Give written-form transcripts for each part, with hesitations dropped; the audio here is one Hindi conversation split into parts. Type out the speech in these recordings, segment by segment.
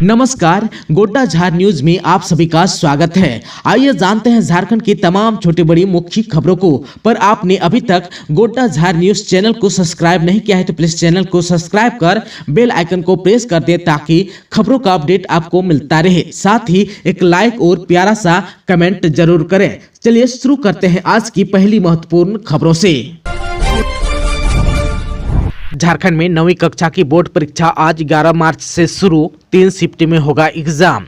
नमस्कार, गोड्डा झार न्यूज में आप सभी का स्वागत है। आइए जानते हैं झारखंड की तमाम छोटी बड़ी मुख्य खबरों को। पर आपने अभी तक गोड्डा झार न्यूज चैनल को सब्सक्राइब नहीं किया है तो प्लीज चैनल को सब्सक्राइब कर बेल आइकन को प्रेस कर दे ताकि खबरों का अपडेट आपको मिलता रहे। साथ ही एक लाइक और प्यारा सा कमेंट जरूर करें। चलिए शुरू करते हैं आज की पहली महत्वपूर्ण खबरों से। झारखंड में 9वीं कक्षा की बोर्ड परीक्षा आज 11 मार्च से शुरू, 3 शिफ्ट में होगा एग्जाम।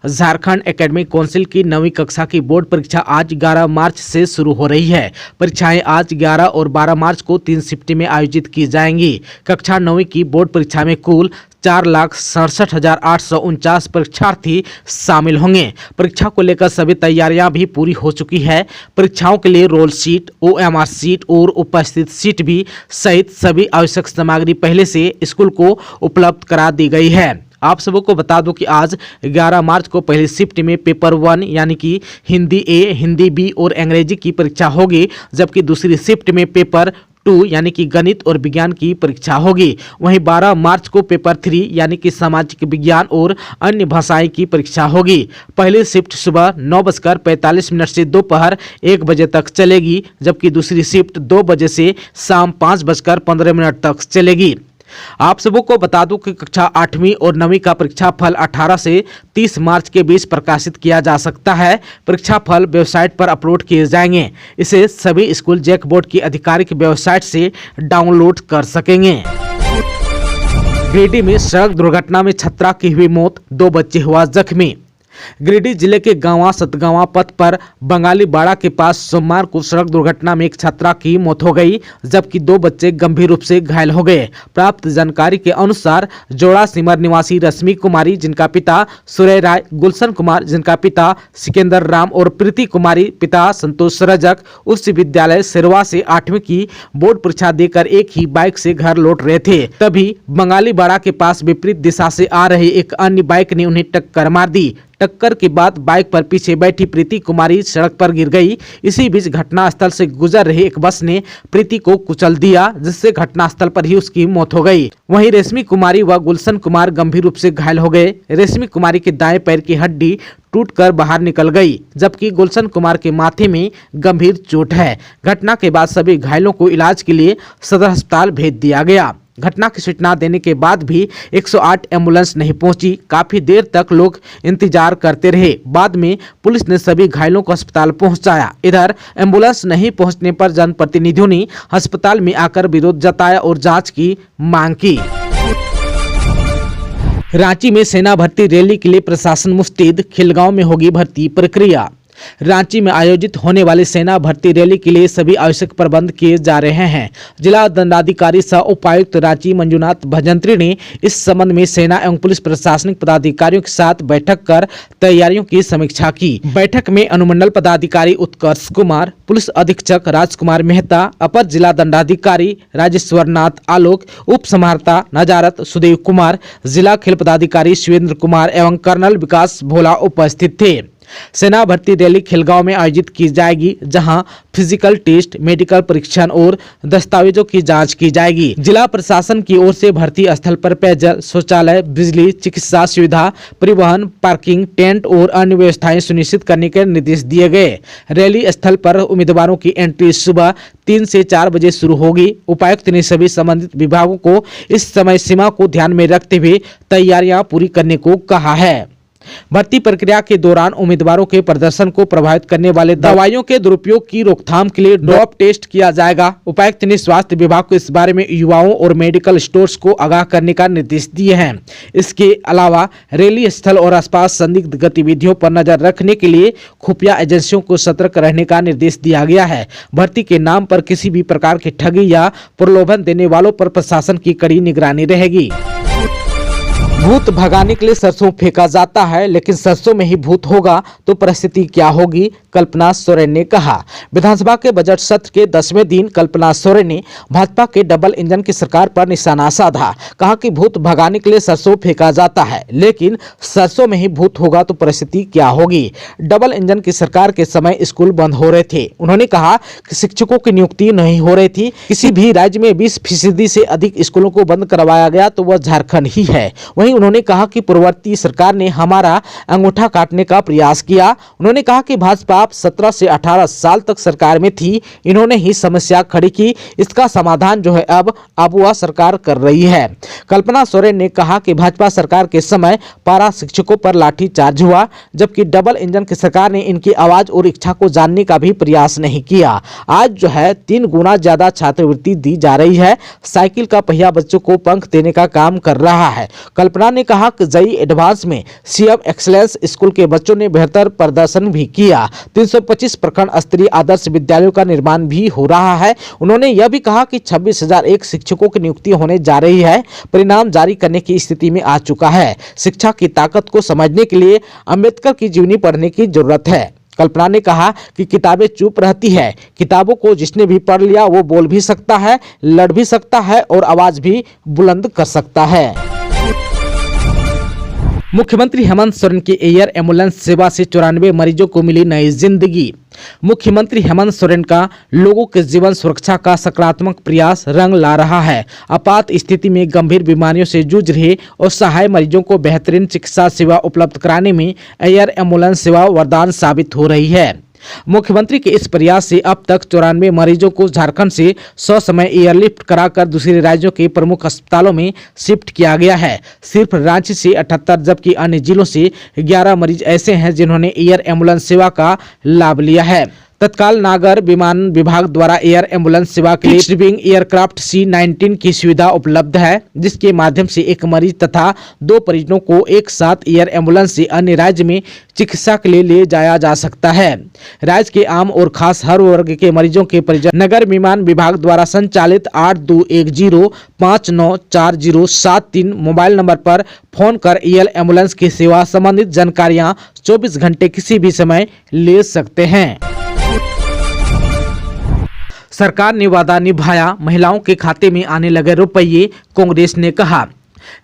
झारखंड एकेडमिक काउंसिल की 9वीं कक्षा की बोर्ड परीक्षा आज 11 मार्च से शुरू हो रही है। परीक्षाएं आज 11 और 12 मार्च को 3 शिफ्ट में आयोजित की जाएंगी। कक्षा 9वीं की बोर्ड परीक्षा में कुल 4,67,849 परीक्षार्थी शामिल होंगे। परीक्षा को लेकर सभी तैयारियां भी पूरी हो चुकी है। परीक्षाओं के लिए रोल शीट, OMR शीट और उपस्थित शीट भी सहित सभी आवश्यक सामग्री पहले से स्कूल को उपलब्ध करा दी गई है। आप सबको बता दूं कि आज 11 मार्च को पहली शिफ्ट में पेपर 1 यानी कि हिंदी A, हिंदी B और अंग्रेजी की परीक्षा होगी, जबकि दूसरी शिफ्ट में पेपर 2 यानी कि गणित और विज्ञान की परीक्षा होगी। वहीं 12 मार्च को पेपर 3 यानी कि सामाजिक विज्ञान और अन्य भाषाएं की परीक्षा होगी। पहली शिफ्ट सुबह 9:45 से दोपहर 1 बजे तक चलेगी, जबकि दूसरी शिफ्ट 2 बजे से शाम 5:15 तक चलेगी। आप सबको बता दूं कि कक्षा 8वीं और 9वीं का परीक्षा फल 18 से 30 मार्च के बीच प्रकाशित किया जा सकता है। परीक्षा फल वेबसाइट पर अपलोड किए जाएंगे। इसे सभी स्कूल जैक बोर्ड की आधिकारिक वेबसाइट से डाउनलोड कर सकेंगे। गिरिडीह में सड़क दुर्घटना में छात्रा की हुई मौत, 2 बच्चे हुआ जख्मी। गिरिडीह जिले के गांवा सतगांवा पथ पर बंगाली बाड़ा के पास सोमवार को सड़क दुर्घटना में एक छात्रा की मौत हो गई, जबकि 2 बच्चे गंभीर रूप से घायल हो गए। प्राप्त जानकारी के अनुसार जोड़ा सिमर निवासी रश्मि कुमारी जिनका पिता सूर्य राय, गुलशन कुमार जिनका पिता सिकंदर राम और प्रीति कुमारी पिता संतोष रजक उच्च विद्यालय सिरवा से 8वीं की बोर्ड परीक्षा देकर एक ही बाइक से घर लौट रहे थे। तभी बंगाली बाड़ा के पास विपरीत दिशा से आ रही एक अन्य बाइक ने उन्हें टक्कर मार दी। टक्कर के बाद बाइक पर पीछे बैठी प्रीति कुमारी सड़क पर गिर गई। इसी बीच घटनास्थल से गुजर रही एक बस ने प्रीति को कुचल दिया, जिससे घटनास्थल पर ही उसकी मौत हो गई। वहीं रश्मि कुमारी व गुलशन कुमार गंभीर रूप से घायल हो गए। रश्मि कुमारी के दाएं पैर की हड्डी टूटकर बाहर निकल गई, जबकि गुलशन कुमार के माथे में गंभीर चोट है। घटना के बाद सभी घायलों को इलाज के लिए सदर अस्पताल भेज दिया गया। घटना की सूचना देने के बाद भी 108 एम्बुलेंस नहीं पहुंची। काफी देर तक लोग इंतजार करते रहे। बाद में पुलिस ने सभी घायलों को अस्पताल पहुंचाया। इधर एम्बुलेंस नहीं पहुंचने पर जनप्रतिनिधियों ने अस्पताल में आकर विरोध जताया और जांच की मांग की। रांची में सेना भर्ती रैली के लिए प्रशासन मुस्तैद, खिलगांव में होगी भर्ती प्रक्रिया। रांची में आयोजित होने वाली सेना भर्ती रैली के लिए सभी आवश्यक प्रबंध किए जा रहे हैं। जिला दंडाधिकारी सह उपायुक्त रांची मंजुनाथ भजंत्री ने इस संबंध में सेना एवं पुलिस प्रशासनिक पदाधिकारियों के साथ बैठक कर तैयारियों की समीक्षा की। बैठक में अनुमंडल पदाधिकारी उत्कर्ष कुमार, पुलिस अधीक्षक राजकुमार मेहता, अपर जिला दंडाधिकारी राजेश्वर नाथ आलोक, उप समाहर्ता नजारत सुदेव कुमार, जिला खेल पदाधिकारी शिवेंद्र कुमार एवं कर्नल विकास भोला उपस्थित थे। सेना भर्ती रैली खिलगांव में आयोजित की जाएगी, जहां फिजिकल टेस्ट, मेडिकल परीक्षण और दस्तावेजों की जांच की जाएगी। जिला प्रशासन की ओर से भर्ती स्थल पर पेयजल, शौचालय, बिजली, चिकित्सा सुविधा, परिवहन, पार्किंग, टेंट और अन्य व्यवस्थाएं सुनिश्चित करने के निर्देश दिए गए। रैली स्थल पर उम्मीदवारों की एंट्री सुबह 3 से 4 बजे शुरू होगी। उपायुक्त ने सभी संबंधित विभागों को इस समय सीमा को ध्यान में रखते हुए तैयारियां पूरी करने को कहा है। भर्ती प्रक्रिया के दौरान उम्मीदवारों के प्रदर्शन को प्रभावित करने वाले दवाइयों के दुरुपयोग की रोकथाम के लिए ड्रॉप टेस्ट किया जाएगा। उपायुक्त ने स्वास्थ्य विभाग को इस बारे में युवाओं और मेडिकल स्टोर्स को आगाह करने का निर्देश दिए हैं। इसके अलावा रैली स्थल और आसपास संदिग्ध गतिविधियों पर नजर रखने के लिए खुफिया एजेंसियों को सतर्क रहने का निर्देश दिया गया है। भर्ती के नाम पर किसी भी प्रकार की ठगी या प्रलोभन देने वालों पर प्रशासन की कड़ी निगरानी रहेगी। भूत भगाने के लिए सरसों फेंका जाता है, लेकिन सरसों में ही भूत होगा तो परिस्थिति क्या होगी, कल्पना सोरेन ने कहा। विधानसभा के बजट सत्र के 10वें दिन कल्पना सोरेन ने भाजपा के डबल इंजन की सरकार पर निशाना साधा। कहा कि भूत भगाने के लिए सरसों फेंका जाता है, लेकिन सरसों में ही भूत होगा तो परिस्थिति क्या होगी। डबल इंजन की सरकार के समय स्कूल बंद हो रहे थे। उन्होंने कहा कि शिक्षकों की नियुक्ति नहीं हो रही थी। किसी भी राज्य में 20% से अधिक स्कूलों को बंद करवाया गया तो वह झारखंड ही है। वहीं उन्होंने कहा कि पूर्ववर्ती सरकार ने हमारा अंगूठा काटने का प्रयास किया। उन्होंने कहा कि भाजपा 17 से 18 साल तक सरकार में थी, इन्होंने ही समस्या खड़ी की, इसका समाधान जो है अब वह सरकार कर रही है। कल्पना सोरेन ने कहा कि भाजपा सरकार के समय पारा शिक्षकों पर लाठीचार्ज हुआ, जबकि डबल इंजन की सरकार ने इनकी आवाज और इच्छा को जानने का भी प्रयास नहीं किया। आज जो है 3 गुना ज्यादा छात्रवृत्ति दी जा रही है। साइकिल का पहिया बच्चों को पंख देने का काम कर रहा है। कल्पना ने कहा कि जेईई एडवांस में सीएम एक्सीलेंस स्कूल के बच्चों ने बेहतर प्रदर्शन भी किया। 325 प्रखंड स्तरीय आदर्श विद्यालयों का निर्माण भी हो रहा है। उन्होंने यह भी कहा कि 26,001 शिक्षकों की नियुक्ति होने जा रही है। परिणाम जारी करने की स्थिति में आ चुका है। शिक्षा की ताकत को समझने के लिए अंबेडकर की जीवनी पढ़ने की जरूरत है। कल्पना ने कहा कि किताबें चुप रहती है, किताबों को जिसने भी पढ़ लिया वो बोल भी सकता है, लड़ भी सकता है और आवाज भी बुलंद कर सकता है। मुख्यमंत्री हेमंत सोरेन की एयर एम्बुलेंस सेवा से 94 मरीजों को मिली नई जिंदगी। मुख्यमंत्री हेमंत सोरेन का लोगों के जीवन सुरक्षा का सकारात्मक प्रयास रंग ला रहा है। आपात स्थिति में गंभीर बीमारियों से जूझ रहे और सहाय मरीजों को बेहतरीन चिकित्सा सेवा उपलब्ध कराने में एयर एम्बुलेंस सेवा वरदान साबित हो रही है। मुख्यमंत्री के इस प्रयास से अब तक 94 मरीजों को झारखंड से ससमय एयरलिफ्ट कराकर दूसरे राज्यों के प्रमुख अस्पतालों में शिफ्ट किया गया है। सिर्फ रांची से 78 जबकि अन्य जिलों से 11 मरीज ऐसे हैं जिन्होंने एयर एम्बुलेंस सेवा का लाभ लिया है। तत्काल नागर विमान विभाग द्वारा एयर एम्बुलेंस सेवा के लिए रिसीविंग एयरक्राफ्ट C-19 की सुविधा उपलब्ध है, जिसके माध्यम से एक मरीज तथा 2 परिजनों को एक साथ एयर एम्बुलेंस से अन्य राज्य में चिकित्सा के लिए ले जाया जा सकता है। राज्य के आम और खास हर वर्ग के मरीजों के परिजन नगर विमान विभाग द्वारा संचालित 8210594073 मोबाइल नंबर पर फोन कर एयर एम्बुलेंस की सेवा संबंधित जानकारियां 24 घंटे किसी भी समय ले सकते हैं। सरकार ने वादा निभाया, महिलाओं के खाते में आने लगे रुपये, कांग्रेस ने कहा।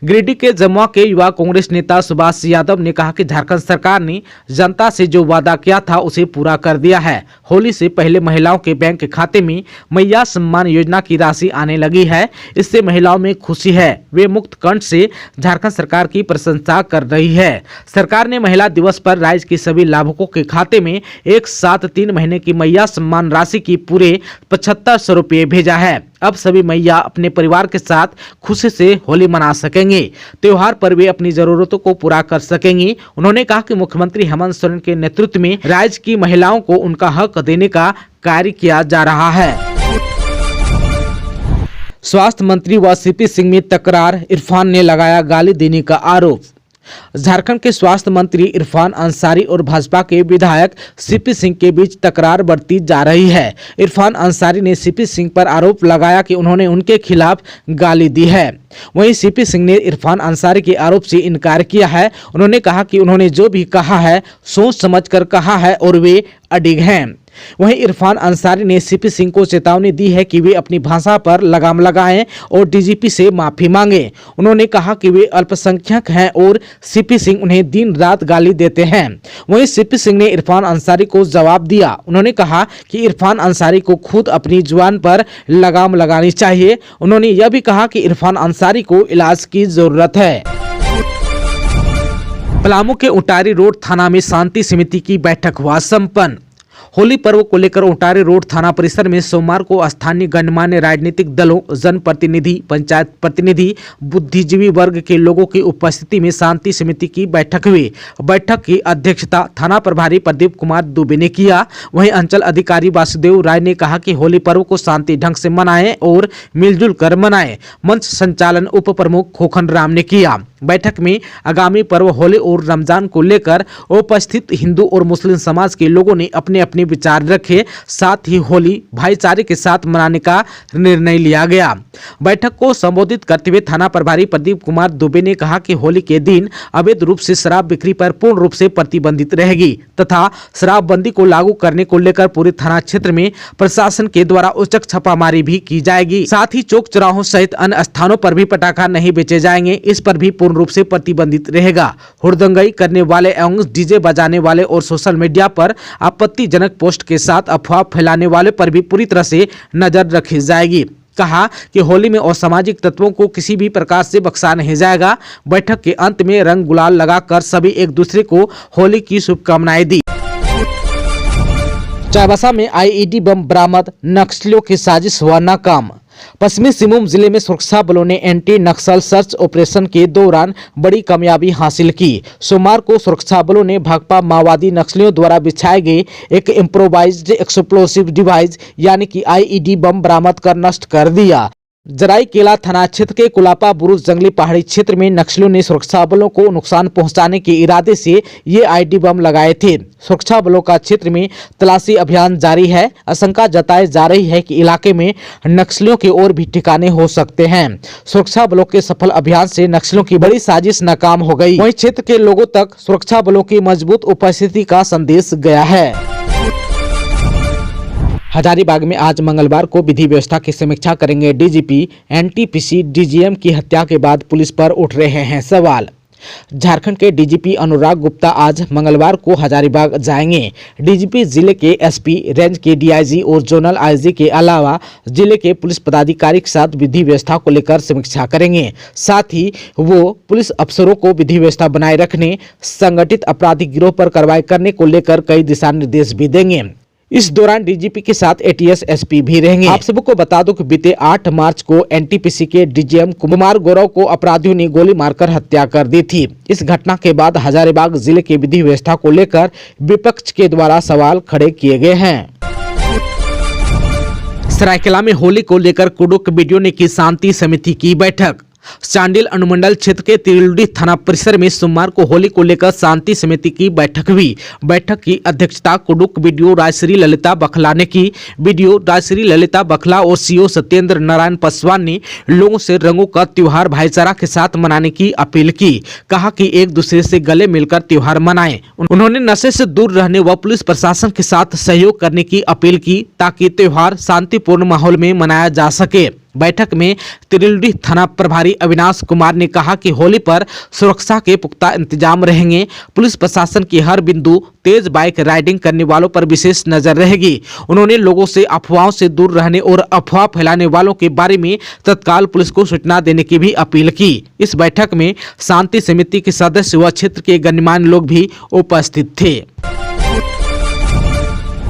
गिरिडीह के जमुआ के युवा कांग्रेस नेता सुभाष यादव ने कहा कि झारखंड सरकार ने जनता से जो वादा किया था उसे पूरा कर दिया है। होली से पहले महिलाओं के बैंक खाते में मैया सम्मान योजना की राशि आने लगी है। इससे महिलाओं में खुशी है। वे मुक्त कंठ से झारखंड सरकार की प्रशंसा कर रही है। सरकार ने महिला दिवस पर राज्य के सभी लाभुकों के खाते में एक साथ 3 महीने की मैया सम्मान राशि की पूरे 7500 रुपये भेजा है। अब सभी मैया अपने परिवार के साथ खुशी से होली मना सकेंगे। त्योहार पर वे अपनी जरूरतों को पूरा कर सकेंगी। उन्होंने कहा कि मुख्यमंत्री हेमंत सोरेन के नेतृत्व में राज्य की महिलाओं को उनका हक देने का कार्य किया जा रहा है। स्वास्थ्य मंत्री व सीपी सिंह में तकरार, इरफान ने लगाया गाली देने का आरोप। झारखंड के स्वास्थ्य मंत्री इरफान अंसारी और भाजपा के विधायक सीपी सिंह के बीच तकरार बढ़ती जा रही है। इरफान अंसारी ने सीपी सिंह पर आरोप लगाया कि उन्होंने उनके खिलाफ गाली दी है। वहीं सीपी सिंह ने इरफान अंसारी के आरोप से इनकार किया है। उन्होंने कहा कि उन्होंने जो भी कहा है सोच समझकर कहा है और वे अडिग हैं। वहीं इरफान अंसारी ने सीपी सिंह को चेतावनी दी है कि वे अपनी भाषा पर लगाम लगाएं और डीजीपी से माफी मांगे। उन्होंने कहा कि वे अल्पसंख्यक हैं और सीपी सिंह उन्हें दिन रात गाली देते हैं। वहीं सीपी सिंह ने इरफान अंसारी को जवाब दिया। उन्होंने कहा कि इरफान अंसारी को खुद अपनी जुबान पर लगाम लगानी चाहिए। उन्होंने यह भी कहा कि इरफान अंसारी को इलाज की जरूरत है। पलामू के उटारी रोड थाना में शांति समिति की बैठक हुआ संपन्न। होली पर्व को लेकर उटारी रोड थाना परिसर में सोमवार को स्थानीय गणमान्य राजनीतिक दलों, जनप्रतिनिधि, पंचायत प्रतिनिधि, बुद्धिजीवी वर्ग के लोगों की उपस्थिति में शांति समिति की बैठक हुई। बैठक की अध्यक्षता थाना प्रभारी प्रदीप कुमार दुबे ने किया। वहीं अंचल अधिकारी वासुदेव राय ने कहा कि होली पर्व को शांति ढंग से मनाएं और मिलजुल कर मनाएं। मंच संचालन उप प्रमुख खोखन राम ने किया। बैठक में आगामी पर्व होली और रमजान को लेकर उपस्थित हिंदू और मुस्लिम समाज के लोगों ने अपने अपने विचार रखे। साथ ही होली भाईचारे के साथ मनाने का निर्णय लिया गया। बैठक को संबोधित करते हुए थाना प्रभारी प्रदीप कुमार दुबे ने कहा कि होली के दिन अवैध रूप से शराब बिक्री पर पूर्ण रूप से प्रतिबंधित रहेगी तथा शराबबंदी को लागू करने को लेकर पूरे थाना क्षेत्र में प्रशासन के द्वारा औचक छापामारी भी की जाएगी। साथ ही चौक चौराहों सहित अन्य स्थानों पर भी पटाखा नहीं बेचे जाएंगे। इस पर भी रूप से प्रतिबंधित रहेगा। हुड़दंगई करने वाले एवं डीजे बजाने वाले और सोशल मीडिया पर आपत्तिजनक पोस्ट के साथ अफवाह फैलाने वाले पर भी पूरी तरह से नजर रखी जाएगी। कहा कि होली में असामाजिक तत्वों को किसी भी प्रकार से बख्शा नहीं जाएगा। बैठक के अंत में रंग गुलाल लगाकर सभी एक दूसरे को होली की शुभकामनाएं दी। चाईबासा में आईईडी बम बरामद, नक्सलियों की साजिश हुआ नाकाम। पश्चिमी सिंहभूम जिले में सुरक्षा बलों ने एंटी नक्सल सर्च ऑपरेशन के दौरान बड़ी कामयाबी हासिल की। सोमवार को सुरक्षा बलों ने भाकपा माओवादी नक्सलियों द्वारा बिछाए गए एक इम्प्रोवाइज्ड एक्सप्लोसिव डिवाइस यानी कि आईईडी बम बरामद कर नष्ट कर दिया। जराईकेला थाना क्षेत्र के कुलापा बुरुज जंगली पहाड़ी क्षेत्र में नक्सलियों ने सुरक्षा बलों को नुकसान पहुंचाने के इरादे से ये आईडी बम लगाए थे। सुरक्षा बलों का क्षेत्र में तलाशी अभियान जारी है। आशंका जताई जा रही है कि इलाके में नक्सलियों के और भी ठिकाने हो सकते हैं। सुरक्षा बलों के सफल अभियान से नक्सलियों की बड़ी साजिश नाकाम हो गई। वहीं क्षेत्र के लोगों तक सुरक्षा बलों की मजबूत उपस्थिति का संदेश गया है। हजारीबाग में आज मंगलवार को विधि व्यवस्था की समीक्षा करेंगे डीजीपी। एनटीपीसी डीजीएम की हत्या के बाद पुलिस पर उठ रहे हैं सवाल। झारखंड के डीजीपी अनुराग गुप्ता आज मंगलवार को हजारीबाग जाएंगे। डीजीपी जिले के एसपी, रेंज के डीआईजी और जोनल आईजी के अलावा जिले के पुलिस पदाधिकारी के साथ विधि व्यवस्था को लेकर समीक्षा करेंगे। साथ ही वो पुलिस अफसरों को विधि व्यवस्था बनाए रखने, संगठित आपराधिक गिरोह पर कार्रवाई करने को लेकर कई दिशा निर्देश भी देंगे। इस दौरान डीजीपी के साथ एटीएस एसपी भी रहेंगे। आप सबको बता दूं कि बीते 8 मार्च को एनटीपीसी के डीजीएम कुमार गौरव को अपराधियों ने गोली मारकर हत्या कर दी थी। इस घटना के बाद हजारीबाग जिले की विधि व्यवस्था को लेकर विपक्ष के द्वारा सवाल खड़े किए गए हैं। सरायकेला में होली को लेकर कुडुक वीडियो ने की शांति समिति की बैठक। चांडिल अनुमंडल क्षेत्र के तिरुलडी थाना परिसर में सोमवार को होली को लेकर शांति समिति की बैठक हुई। बैठक की अध्यक्षता कुडुक वीडियो राजश्री ललिता बखला ने की। वीडियो राजश्री ललिता बखला और सीओ सत्येंद्र नारायण पासवान ने लोगों से रंगों का त्योहार भाईचारा के साथ मनाने की अपील की। कहा कि एक दूसरे से गले मिलकर त्योहार मनाएं। उन्होंने नशे से दूर रहने व पुलिस प्रशासन के साथ सहयोग करने की अपील की ताकि त्योहार शांतिपूर्ण माहौल में मनाया जा सके। बैठक में तिरुलडी थाना प्रभारी अविनाश कुमार ने कहा कि होली पर सुरक्षा के पुख्ता इंतजाम रहेंगे। पुलिस प्रशासन की हर बिंदु तेज बाइक राइडिंग करने वालों पर विशेष नजर रहेगी। उन्होंने लोगों से अफवाहों से दूर रहने और अफवाह फैलाने वालों के बारे में तत्काल पुलिस को सूचना देने की भी अपील की। इस बैठक में शांति समिति के सदस्य व क्षेत्र के गणमान्य लोग भी उपस्थित थे।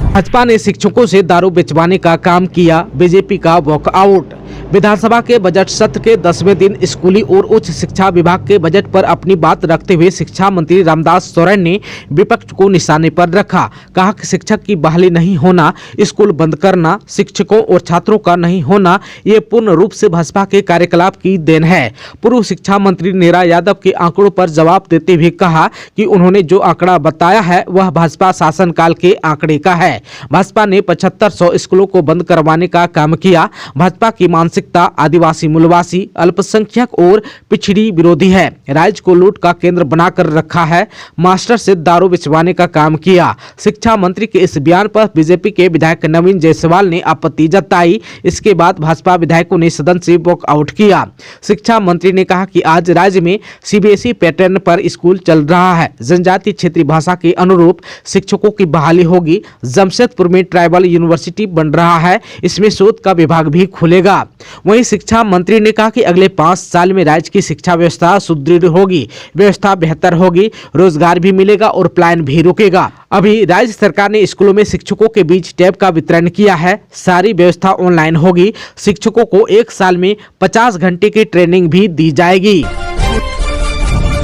भाजपा ने शिक्षकों से दारू बेचवाने का काम किया, बीजेपी का वॉकआउट। विधानसभा के बजट सत्र के 10वें दिन स्कूली और उच्च शिक्षा विभाग के बजट पर अपनी बात रखते हुए शिक्षा मंत्री रामदास सोरेन ने विपक्ष को निशाने पर रखा। कहा कि शिक्षक की बहाली नहीं होना, स्कूल बंद करना, शिक्षकों और छात्रों का नहीं होना, ये पूर्ण रूप से भाजपा के कार्यकलाप की देन है। पूर्व शिक्षा मंत्री नीरा यादव के आंकड़ों पर जवाब देते हुए कहा कि उन्होंने जो आंकड़ा बताया है वह भाजपा शासनकाल के आंकड़े का है। भाजपा ने 7500 स्कूलों को बंद करवाने का काम किया। भाजपा की मानसिकता आदिवासी, मूलवासी, अल्पसंख्यक और पिछड़ी विरोधी है। राज्य को लूट का केंद्र बनाकर रखा है। मास्टर से दारू बिचवाने का काम किया। शिक्षा मंत्री के इस बयान पर बीजेपी के विधायक नवीन जायसवाल ने आपत्ति जताई। इसके बाद भाजपा विधायकों ने सदन से वॉकआउट किया। शिक्षा मंत्री ने कहा कि आज राज्य में सीबीएसई पैटर्न पर स्कूल चल रहा है। जनजातीय क्षेत्रीय भाषा के अनुरूप शिक्षकों की बहाली होगी। जमशेदपुर में ट्राइबल यूनिवर्सिटी बन रहा है, इसमें शोध का विभाग भी खुलेगा। वहीं शिक्षा मंत्री ने कहा कि अगले 5 साल में राज्य की शिक्षा व्यवस्था सुदृढ़ होगी, व्यवस्था बेहतर होगी, रोजगार भी मिलेगा और पलायन भी रुकेगा। अभी राज्य सरकार ने स्कूलों में शिक्षकों के बीच टैब का वितरण किया है। सारी व्यवस्था ऑनलाइन होगी। शिक्षकों को 1 साल में 50 घंटे की ट्रेनिंग भी दी जाएगी।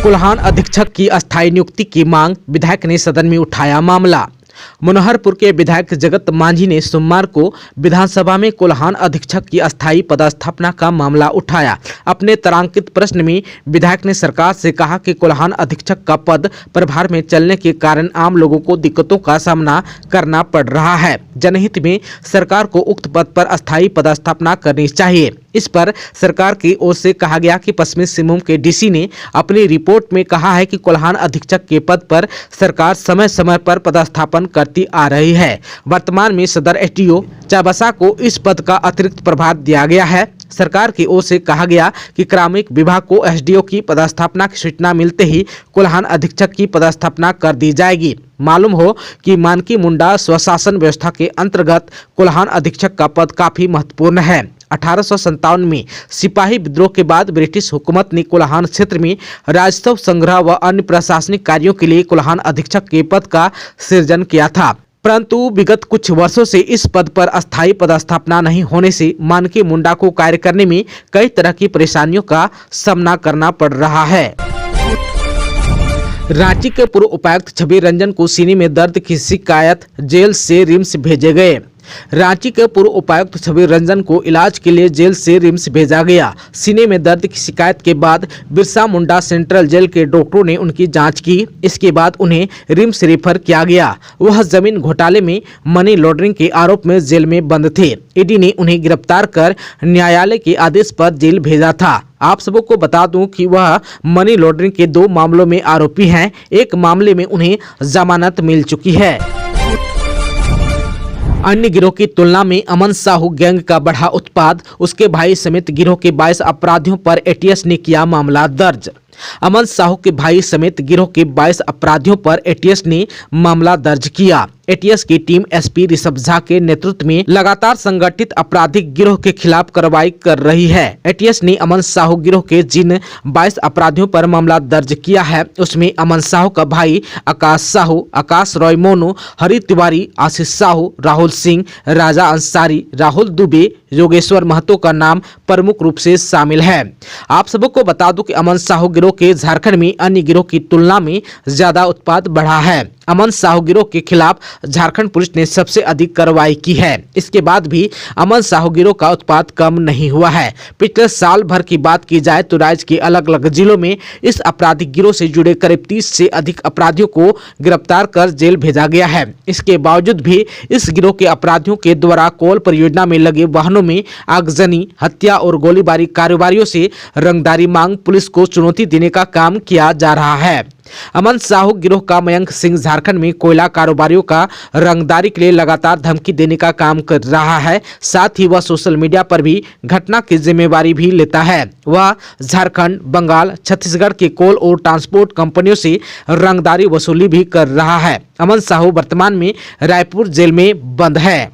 कोल्हान अधीक्षक की अस्थायी नियुक्ति की मांग, विधायक ने सदन में उठाया मामला। मनोहरपुर के विधायक जगत मांझी ने सोमवार को विधानसभा में कोल्हान अधीक्षक की अस्थायी पदस्थापना का मामला उठाया। अपने तारांकित प्रश्न में विधायक ने सरकार से कहा कि कोल्हान अधीक्षक का पद प्रभार में चलने के कारण आम लोगों को दिक्कतों का सामना करना पड़ रहा है। जनहित में सरकार को उक्त पद पर अस्थायी पदस्थापना करनी चाहिए। इस पर सरकार की ओर से कहा गया कि पश्चिमी सिंहभूम के डीसी ने अपनी रिपोर्ट में कहा है कि कोल्हान अधीक्षक के पद पर सरकार समय समय पर पदस्थापन करती आ रही है। वर्तमान में सदर एसडीओ चाईबासा को इस पद का अतिरिक्त प्रभार दिया गया है। सरकार की ओर से कहा गया कि कार्मिक विभाग को एसडीओ की पदस्थापना की सूचना मिलते ही कोल्हान अधीक्षक की पदस्थापना कर दी जाएगी। मालूम हो कि मानकी मुंडा स्वशासन व्यवस्था के अंतर्गत कोल्हान अधीक्षक का पद काफी महत्वपूर्ण है। 1857 में सिपाही विद्रोह के बाद ब्रिटिश हुकूमत ने कोल्हान क्षेत्र में राजस्व संग्रह व अन्य प्रशासनिक कार्यों के लिए कोल्हान अधीक्षक के पद का सृजन किया था। परंतु विगत कुछ वर्षों से इस पद पर अस्थायी पदस्थापना नहीं होने से मानकी मुंडा को कार्य करने में कई तरह की परेशानियों का सामना करना पड़ रहा है। रांची के पूर्व उपायुक्त छवि रंजन को सीने में दर्द की शिकायत, जेल से रिम्स भेजे गए। रांची के पूर्व उपायुक्त छवि रंजन को इलाज के लिए जेल से रिम्स भेजा गया। सीने में दर्द की शिकायत के बाद बिरसा मुंडा सेंट्रल जेल के डॉक्टरों ने उनकी जांच की। इसके बाद उन्हें रिम्स रेफर किया गया। वह जमीन घोटाले में मनी लॉन्ड्रिंग के आरोप में जेल में बंद थे। ईडी ने उन्हें गिरफ्तार कर न्यायालय के आदेश पर जेल भेजा था। आप सबको बता दूं कि वह मनी लॉन्ड्रिंग के 2 मामलों में आरोपी हैं। एक मामले में उन्हें जमानत मिल चुकी है। अन्य गिरोह की तुलना में अमन साहू गैंग का बढ़ा उत्पाद, उसके भाई समेत गिरोह के 22 अपराधियों पर एटीएस ने किया मामला दर्ज। अमन साहू के भाई समेत गिरोह के 22 अपराधियों पर एटीएस ने मामला दर्ज किया। एटीएस की टीम एसपी ऋषभ झा के नेतृत्व में लगातार संगठित आपराधिक गिरोह के खिलाफ कार्रवाई कर रही है। एटीएस ने अमन साहू गिरोह के जिन 22 अपराधियों पर मामला दर्ज किया है उसमें अमन साहू का भाई आकाश साहू, आकाश रॉय मोनू, हरि तिवारी, आशीष साहू, राहुल सिंह, राजा अंसारी, राहुल दुबे, योगेश्वर महतो का नाम प्रमुख रूप से शामिल है। आप सबको बता दूं कि अमन साहू गिरोह के झारखंड में अन्य गिरोह की तुलना में ज्यादा उत्पाद बढ़ा है। अमन साहू गिरोह के खिलाफ झारखंड पुलिस ने सबसे अधिक कार्रवाई की है। इसके बाद भी अमन साहू गिरोह का उत्पाद कम नहीं हुआ है। पिछले साल भर की बात की जाए तो राज्य के अलग अलग जिलों में इस आपराधिक गिरोह से जुड़े करीब 30 से अधिक अपराधियों को गिरफ्तार कर जेल भेजा गया है। इसके बावजूद भी इस गिरोह के अपराधियों के द्वारा कोल परियोजना में लगे वाहनों में आगजनी, हत्या और गोलीबारी कारोबारियों से रंगदारी मांग पुलिस को चुनौती देने का काम किया जा रहा है। अमन साहू गिरोह का मयंक सिंह झारखंड में कोयला कारोबारियों का रंगदारी के लिए लगातार धमकी देने का काम कर रहा है। साथ ही वह सोशल मीडिया पर भी घटना की जिम्मेवारी भी लेता है। वह झारखंड, बंगाल, छत्तीसगढ़ के कोल और ट्रांसपोर्ट कंपनियों से रंगदारी वसूली भी कर रहा है। अमन साहू वर्तमान में रायपुर जेल में बंद है।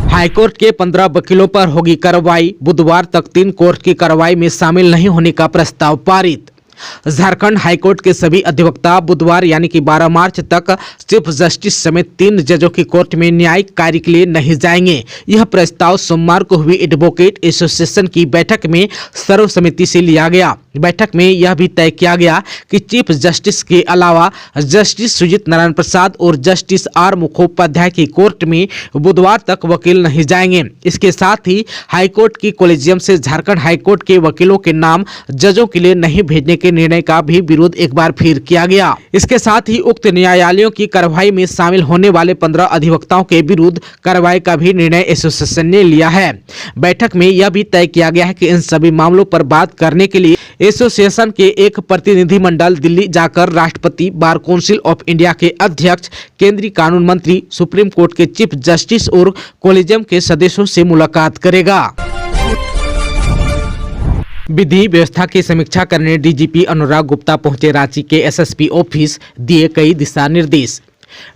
हाईकोर्ट के 15 वकीलों पर होगी कार्रवाई। बुधवार तक 3 कोर्ट की कार्रवाई में शामिल नहीं होने का प्रस्ताव पारित। झारखंड हाईकोर्ट के सभी अधिवक्ता बुधवार यानी कि 12 मार्च तक चीफ जस्टिस समेत 3 जजों की कोर्ट में न्यायिक कार्य के लिए नहीं जाएंगे। यह प्रस्ताव सोमवार को हुई एडवोकेट एसोसिएशन की बैठक में सर्वसम्मति से लिया गया। बैठक में यह भी तय किया गया कि चीफ जस्टिस के अलावा जस्टिस सुजीत नारायण प्रसाद और जस्टिस आर मुखोपाध्याय की कोर्ट में बुधवार तक वकील नहीं जाएंगे। इसके साथ ही हाईकोर्ट की कॉलेजियम से झारखंड हाईकोर्ट के वकीलों के नाम जजों के लिए नहीं भेजने के निर्णय का भी विरोध एक बार फिर किया गया। इसके साथ ही उक्त न्यायालयों की कार्रवाई में शामिल होने वाले 15 अधिवक्ताओं के विरुद्ध कार्रवाई का भी निर्णय एसोसिएशन ने लिया है। बैठक में यह भी तय किया गया है कि इन सभी मामलों पर बात करने के लिए एसोसिएशन के एक प्रतिनिधिमंडल दिल्ली जाकर राष्ट्रपति, बार काउंसिल ऑफ इंडिया के अध्यक्ष, केंद्रीय कानून मंत्री, सुप्रीम कोर्ट के चीफ जस्टिस और कॉलेजियम के सदस्यों से मुलाकात करेगा। विधि व्यवस्था की समीक्षा करने डीजीपी अनुराग गुप्ता पहुंचे रांची के एसएसपी ऑफिस, दिए कई दिशा निर्देश।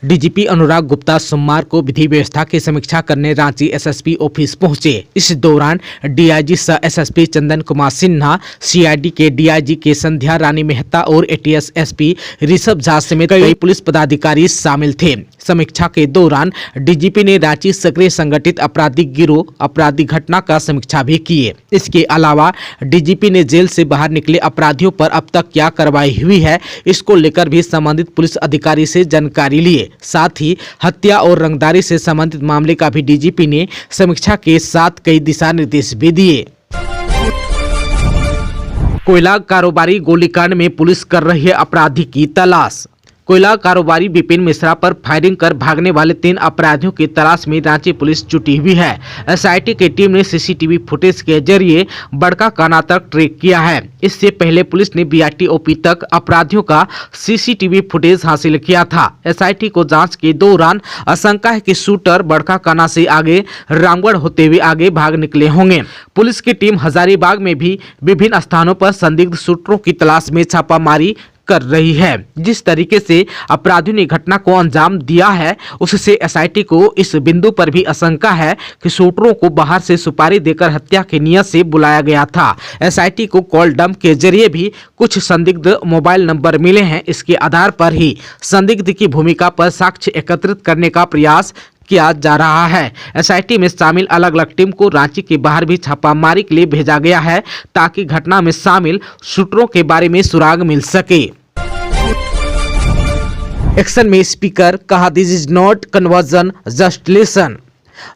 डीजीपी अनुराग गुप्ता सोमवार को विधि व्यवस्था की समीक्षा करने रांची एसएसपी ऑफिस पहुंचे। इस दौरान डीआईजी सह एसएसपी चंदन कुमार सिन्हा, सीआईडी के डीआईजी के संध्या रानी मेहता और एटीएस एसपी ऋषभ झा समेत कई पुलिस पदाधिकारी शामिल थे। समीक्षा के दौरान डीजीपी ने रांची सक्रिय संगठित आपराधिक गिरोह आपराधिक घटना का समीक्षा भी किए। इसके अलावा डीजीपी ने जेल से बाहर निकले अपराधियों पर अब तक क्या कार्रवाई हुई है, इसको लेकर भी संबंधित पुलिस अधिकारी से जानकारी लिए। साथ ही हत्या और रंगदारी से संबंधित मामले का भी डीजीपी ने समीक्षा के साथ कई दिशा निर्देश भी दिए। कोयला कारोबारी गोलीकांड में पुलिस कर रही है अपराधी की तलाश। कोयला कारोबारी विपिन मिश्रा पर फायरिंग कर भागने वाले 3 अपराधियों की तलाश में रांची पुलिस जुटी हुई है। एसआईटी की टीम ने सीसीटीवी फुटेज के जरिए बड़का काना तक ट्रैक किया है। इससे पहले पुलिस ने बीआरटीओपी तक अपराधियों का सीसीटीवी फुटेज हासिल किया था। एसआईटी को जांच के दौरान आशंका है कि शूटर बड़का काना से आगे रामगढ़ होते हुए आगे भाग निकले होंगे। पुलिस की टीम हजारीबाग में भी विभिन्न स्थानों पर संदिग्ध शूटरों की तलाश में छापामारी कर रही है। जिस तरीके से अपराधियों ने घटना को अंजाम दिया है, उससे एसआईटी को इस बिंदु पर भी आशंका है कि शूटरों को बाहर से सुपारी देकर हत्या की नियत से बुलाया गया था। एसआईटी को कॉल डंप के जरिए भी कुछ संदिग्ध मोबाइल नंबर मिले हैं। इसके आधार पर ही संदिग्ध की भूमिका पर साक्ष्य एकत्रित करने का प्रयास किया जा रहा है। एसआईटी में शामिल अलग अलग टीम को रांची के बाहर भी छापामारी के लिए भेजा गया है, ताकि घटना में शामिल शूटरों के बारे में सुराग मिल सके। एक्शन में स्पीकर कहा, this is not conversion just listen.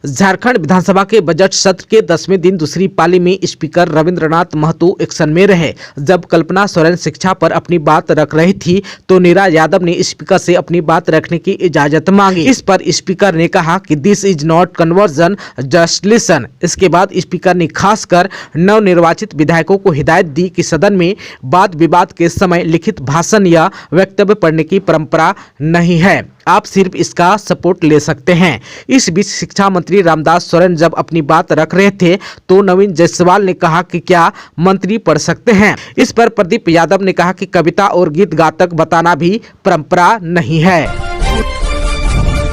Jharkhand विधानसभा के बजट सत्र के 10वें दिन दूसरी पाली में स्पीकर रविंद्रनाथ महतो एक्शन में रहे। जब कल्पना सोरेन शिक्षा पर अपनी बात रख रही थी तो नीरा यादव ने स्पीकर से अपनी बात रखने की इजाजत मांगी। इस पर स्पीकर ने कहा कि this is not conversion just listen. इसके बाद स्पीकर ने खासकर नवनिर्वाचित विधायकों को हिदायत दी कि सदन में वाद विवाद के समय लिखित भाषण या वक्तव्य पढ़ने की परंपरा नहीं है, आप सिर्फ इसका सपोर्ट ले सकते हैं। इस बीच शिक्षा मंत्री रामदास सोरेन जब अपनी बात रख रहे थे तो नवीन जायसवाल ने कहा कि क्या मंत्री पढ़ सकते हैं। इस पर प्रदीप यादव ने कहा कि कविता और गीत गातक बताना भी परंपरा नहीं है।